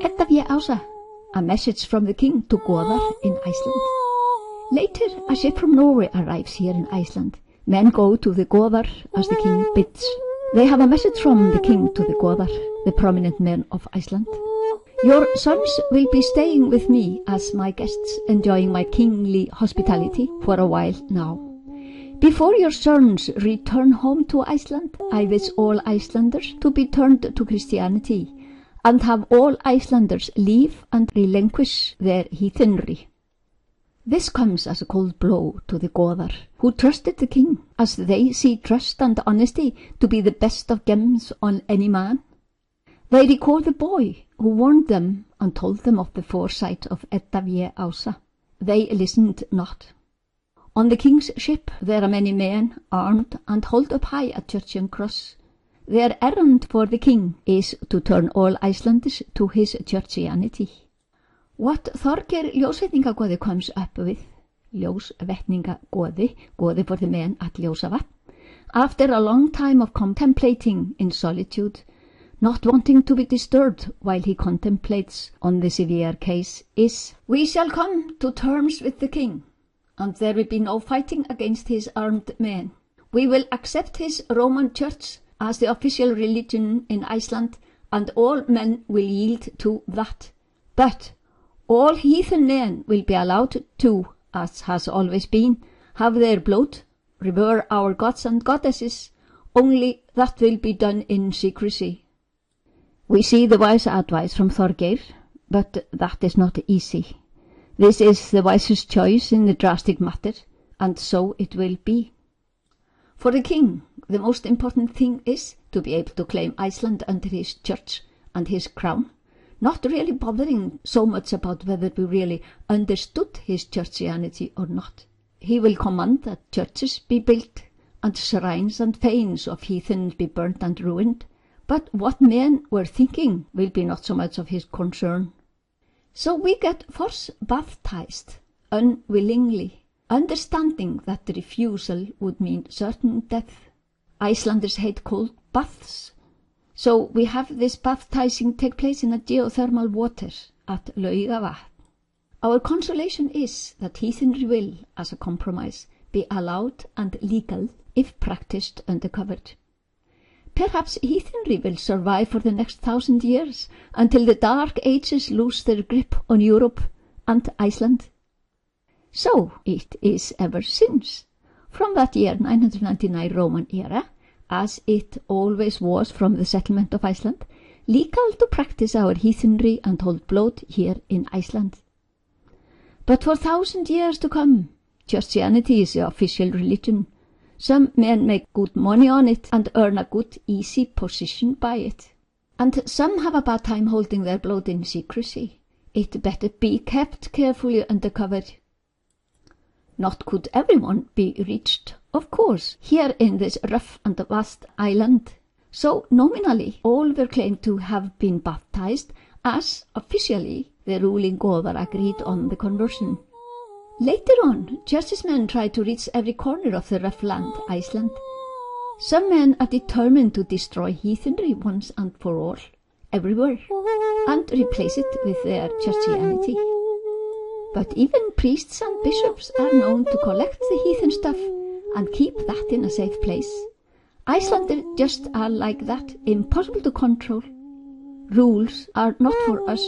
Edda Ása, a message from the king to Goðar in Iceland. Later, a ship from Norway arrives here in Iceland. Men go to the Goðar as the king bids. They have a message from the king to the Goðar, the prominent men of Iceland. Your sons will be staying with me as my guests, enjoying my kingly hospitality for a while now. Before your sons return home to Iceland, I wish all Icelanders to be turned to Christianity, and have all Icelanders leave and relinquish their heathenry. This comes as a cold blow to the Goðar, who trusted the king, as they see trust and honesty to be the best of gems on any man. They recall the boy who warned them and told them of the foresight of Edda Ása. They listened not. On the king's ship there are many men armed and hold up high a Churchian cross. Their errand for the king is to turn all Icelanders to his Churchianity. What Þorgeir Ljósvetningagoði comes up with, Ljós-vetninga-goði, goði for the men at Ljósa-vatn, after a long time of contemplating in solitude, not wanting to be disturbed while he contemplates on the severe case, is, we shall come to terms with the king, and there will be no fighting against his armed men. We will accept his Roman Church as the official religion in Iceland, and all men will yield to that. But all heathen men will be allowed to, as has always been, have their blót, revere our gods and goddesses, only that will be done in secrecy. We see the wise advice from Þorgeir, but that is not easy. This is the wisest choice in the drastic matter, and so it will be. For the king, the most important thing is to be able to claim Iceland under his church and his crown, not really bothering so much about whether we really understood his Churchianity or not. He will command that churches be built, and shrines and fanes of heathens be burnt and ruined, but what men were thinking will be not so much of his concern. So we get force baptized, unwillingly, understanding that the refusal would mean certain death. Icelanders hate cold baths, so we have this baptizing take place in a geothermal water at Ljósa-vatn. Our consolation is that heathenry will, as a compromise, be allowed and legal if practiced undercover. Perhaps heathenry will survive for the next 1,000 years, until the dark ages lose their grip on Europe and Iceland. So it is ever since, from that year 999 Roman era, as it always was from the settlement of Iceland, legal to practice our heathenry and hold blót here in Iceland. But for 1,000 years to come, Churchianity is the official religion. Some men make good money on it and earn a good, easy position by it. And some have a bad time holding their blót in secrecy. It better be kept carefully undercover. Not could everyone be reached, of course, here in this rough and vast island. So nominally all were claimed to have been baptized, as officially the ruling Goðar agreed on the conversion. Later on, churchismen tried to reach every corner of the rough land, Iceland. Some men are determined to destroy heathenry once and for all, everywhere, and replace it with their Churchianity. But even priests and bishops are known to collect the heathen stuff and keep that in a safe place. Icelanders just are like that, impossible to control. Rules are not for us.